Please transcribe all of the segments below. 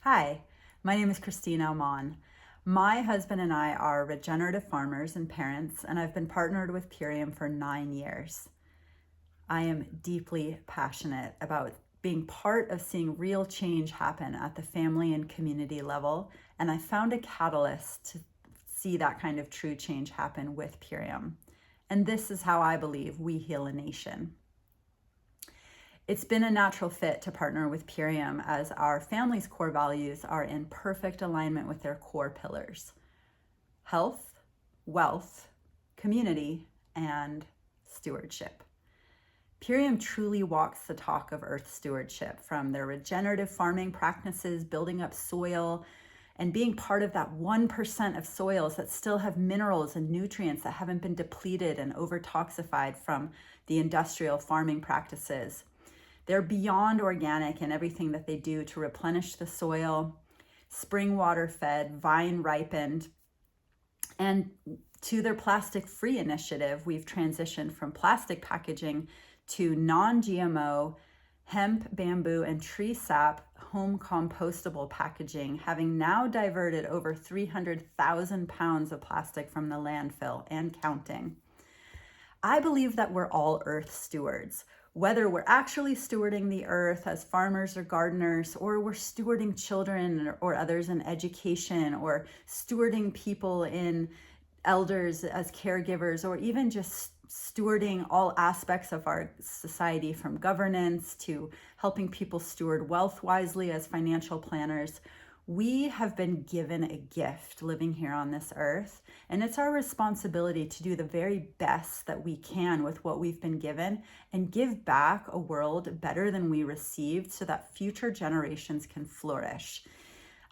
Hi, my name is Christina Alman. My husband and I are regenerative farmers and parents, and I've been partnered with Purium for 9 years. I am deeply passionate about being part of seeing real change happen at the family and community level, and I found a catalyst to see that kind of true change happen with Purium. And this is how I believe we heal a nation. It's been a natural fit to partner with Purium as our family's core values are in perfect alignment with their core pillars: health, wealth, community, and stewardship. Purium truly walks the talk of earth stewardship, from their regenerative farming practices, building up soil, and being part of that 1% of soils that still have minerals and nutrients that haven't been depleted and over-toxified from the industrial farming practices. They're beyond organic in everything that they do to replenish the soil, spring water fed, vine ripened. And to their plastic free initiative, we've transitioned from plastic packaging to non-GMO hemp, bamboo, and tree sap home compostable packaging, having now diverted over 300,000 pounds of plastic from the landfill and counting. I believe that we're all earth stewards. Whether we're actually stewarding the earth as farmers or gardeners, or we're stewarding children or others in education, or stewarding people in elders as caregivers, or even just stewarding all aspects of our society, from governance to helping people steward wealth wisely as financial planners. We have been given a gift living here on this earth, and it's our responsibility to do the very best that we can with what we've been given and give back a world better than we received so that future generations can flourish.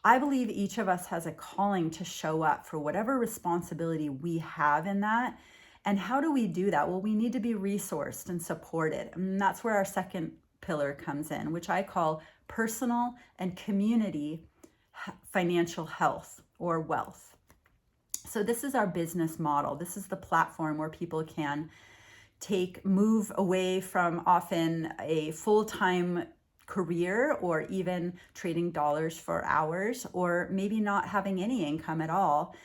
I believe each of us has a calling to show up for whatever responsibility we have in that. And how do we do that? Well, we need to be resourced and supported. And that's where our second pillar comes in, which I call personal and community financial health or wealth. So this is our business model. This is the platform where people can move away from often a full-time career, or even trading dollars for hours, or maybe not having any income at all.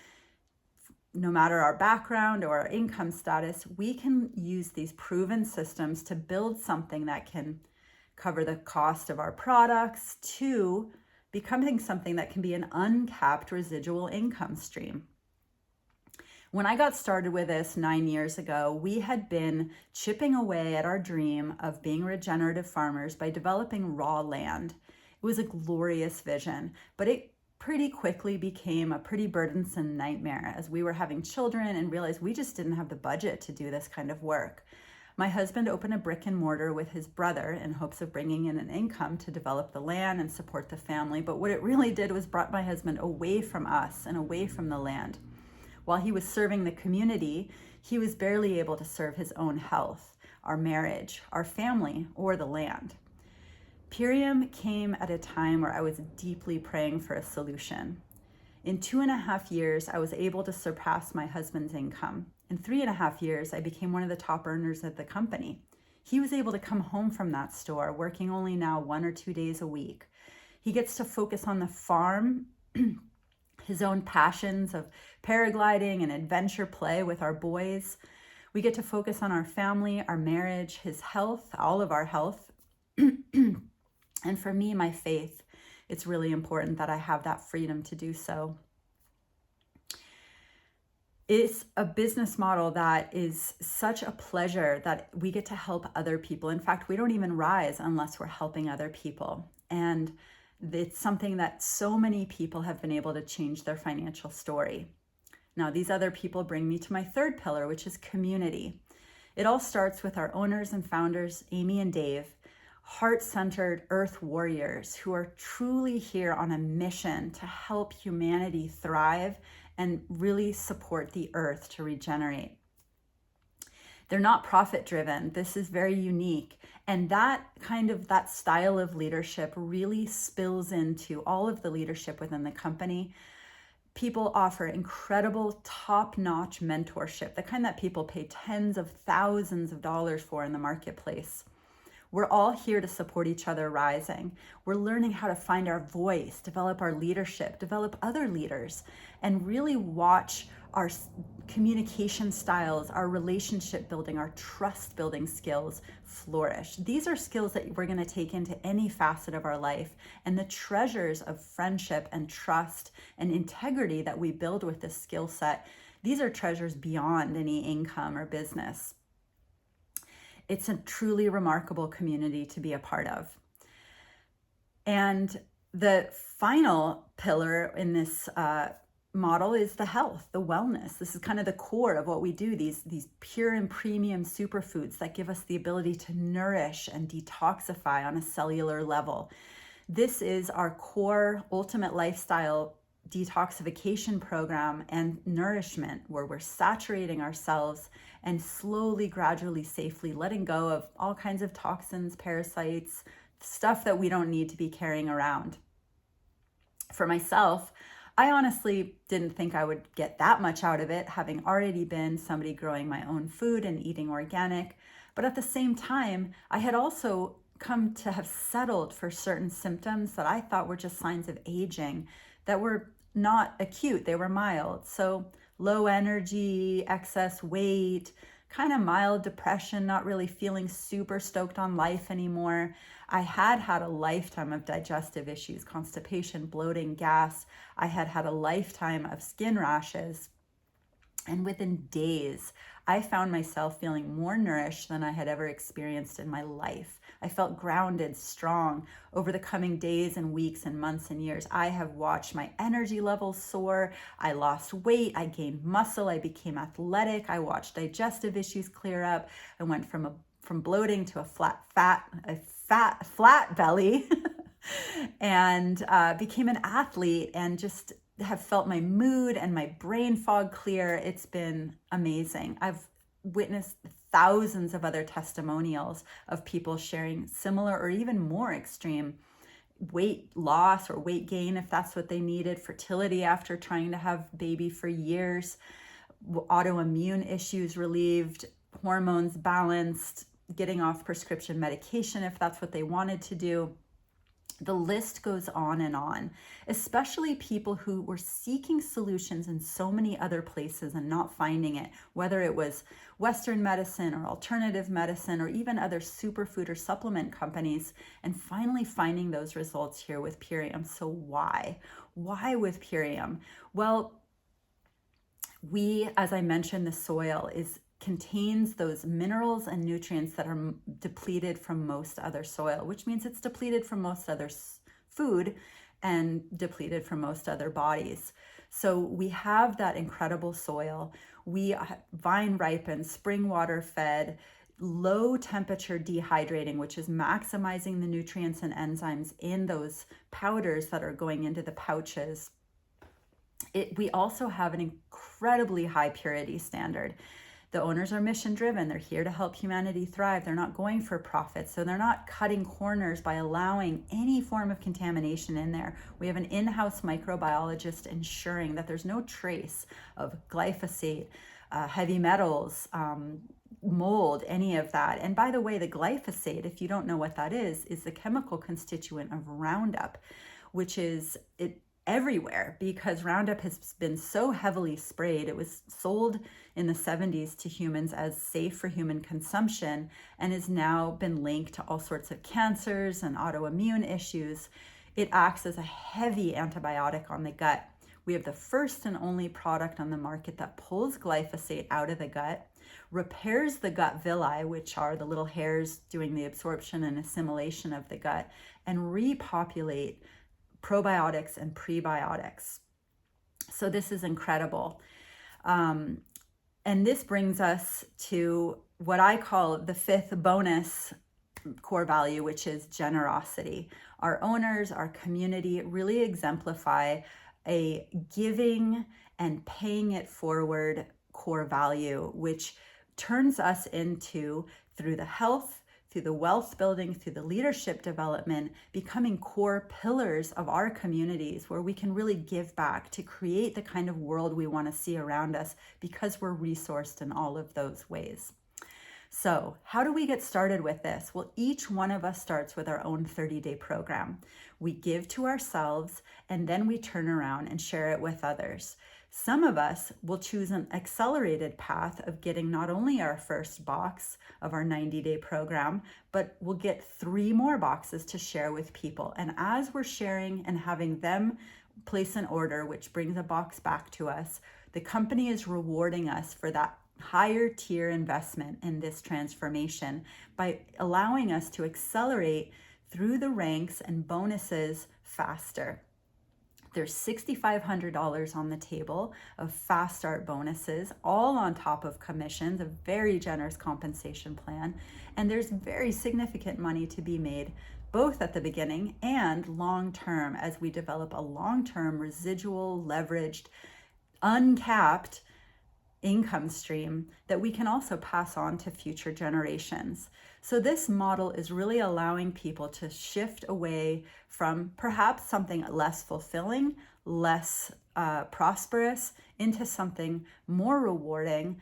No matter our background or our income status, we can use these proven systems to build something that can cover the cost of our products to becoming something that can be an uncapped residual income stream. When I got started with this 9 years ago, we had been chipping away at our dream of being regenerative farmers by developing raw land. It was a glorious vision, but it pretty quickly became a pretty burdensome nightmare as we were having children and realized we just didn't have the budget to do this kind of work. My husband opened a brick and mortar with his brother in hopes of bringing in an income to develop the land and support the family. But what it really did was brought my husband away from us and away from the land. While he was serving the community, he was barely able to serve his own health, our marriage, our family, or the land. Purium came at a time where I was deeply praying for a solution. In 2.5 years, I was able to surpass my husband's income. In 3.5 years, I became one of the top earners at the company. He was able to come home from that store, working only now 1 or 2 days a week. He gets to focus on the farm, his own passions of paragliding and adventure play with our boys. We get to focus on our family, our marriage, his health, all of our health. And for me, my faith, it's really important that I have that freedom to do so. It's a business model that is such a pleasure that we get to help other people. In fact, we don't even rise unless we're helping other people. And it's something that so many people have been able to change their financial story. Now, these other people bring me to my third pillar, which is community. It all starts with our owners and founders, Amy and Dave, heart-centered earth warriors who are truly here on a mission to help humanity thrive and really support the earth to regenerate. They're not profit-driven. This is very unique. And that style of leadership really spills into all of the leadership within the company. People offer incredible top-notch mentorship, the kind that people pay tens of thousands of dollars for in the marketplace. We're all here to support each other rising. We're learning how to find our voice, develop our leadership, develop other leaders, and really watch our communication styles, our relationship building, our trust building skills flourish. These are skills that we're going to take into any facet of our life, and the treasures of friendship and trust and integrity that we build with this skill set, these are treasures beyond any income or business. It's a truly remarkable community to be a part of. And the final pillar in this model is the health, the wellness. This is kind of the core of what we do, these pure and premium superfoods that give us the ability to nourish and detoxify on a cellular level. This is our core ultimate lifestyle detoxification program and nourishment, where we're saturating ourselves and slowly, gradually, safely letting go of all kinds of toxins, parasites, stuff that we don't need to be carrying around. For myself, I honestly didn't think I would get that much out of it, having already been somebody growing my own food and eating organic. But at the same time, I had also come to have settled for certain symptoms that I thought were just signs of aging that were not acute, they were mild. So low energy, excess weight, kind of mild depression, not really feeling super stoked on life anymore. I had a lifetime of digestive issues, constipation, bloating, gas. I had a lifetime of skin rashes. And within days, I found myself feeling more nourished than I had ever experienced in my life. I felt grounded, strong. Over the coming days and weeks and months and years, I have watched my energy levels soar. I lost weight. I gained muscle. I became athletic. I watched digestive issues clear up. I went from bloating to a flat belly, and became an athlete, and just have felt my mood and my brain fog clear. It's been amazing. I've witnessed thousands of other testimonials of people sharing similar or even more extreme weight loss or weight gain, if that's what they needed, fertility after trying to have baby for years, autoimmune issues relieved, hormones balanced, getting off prescription medication if that's what they wanted to do. The list goes on, especially people who were seeking solutions in so many other places and not finding it, whether it was Western medicine or alternative medicine or even other superfood or supplement companies, and finally finding those results here with Purium. So why? Why with Purium? Well, as I mentioned, the soil contains those minerals and nutrients that are depleted from most other soil, which means it's depleted from most other food and depleted from most other bodies. So we have that incredible soil. We vine ripened, spring water fed, low temperature dehydrating, which is maximizing the nutrients and enzymes in those powders that are going into the pouches. We also have an incredibly high purity standard. The owners are mission driven. They're here to help humanity thrive. They're not going for profit. So they're not cutting corners by allowing any form of contamination in there. We have an in-house microbiologist ensuring that there's no trace of glyphosate, heavy metals, mold, any of that. And by the way, the glyphosate, if you don't know what that is the chemical constituent of Roundup, which is everywhere because Roundup has been so heavily sprayed. It was sold in the 70s to humans as safe for human consumption and has now been linked to all sorts of cancers and autoimmune issues. It acts as a heavy antibiotic on the gut. We have the first and only product on the market that pulls glyphosate out of the gut, repairs the gut villi, which are the little hairs doing the absorption and assimilation of the gut, and repopulate probiotics and prebiotics. So this is incredible. And this brings us to what I call the fifth bonus core value, which is generosity. Our owners, our community really exemplify a giving and paying it forward core value, which turns us into, through the health, through the wealth building, through the leadership development, becoming core pillars of our communities where we can really give back to create the kind of world we want to see around us because we're resourced in all of those ways. So how do we get started with this? Well, each one of us starts with our own 30-day program. We give to ourselves and then we turn around and share it with others. Some of us will choose an accelerated path of getting not only our first box of our 90-day program, but we'll get 3 more boxes to share with people. And as we're sharing and having them place an order, which brings a box back to us, the company is rewarding us for that higher tier investment in this transformation by allowing us to accelerate through the ranks and bonuses faster. There's $6,500 on the table of fast start bonuses, all on top of commissions, a very generous compensation plan. And there's very significant money to be made, both at the beginning and long-term, as we develop a long-term residual, leveraged, uncapped income stream that we can also pass on to future generations. So this model is really allowing people to shift away from perhaps something less fulfilling, less prosperous, into something more rewarding,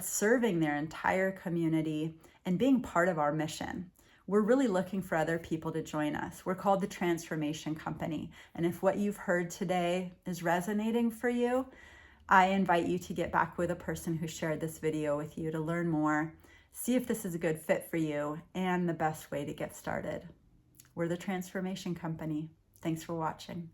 serving their entire community and being part of our mission. We're really looking for other people to join us. We're called the Transformation Company. And if what you've heard today is resonating for you, I invite you to get back with a person who shared this video with you to learn more, see if this is a good fit for you, and the best way to get started. We're the Transformation Company. Thanks for watching.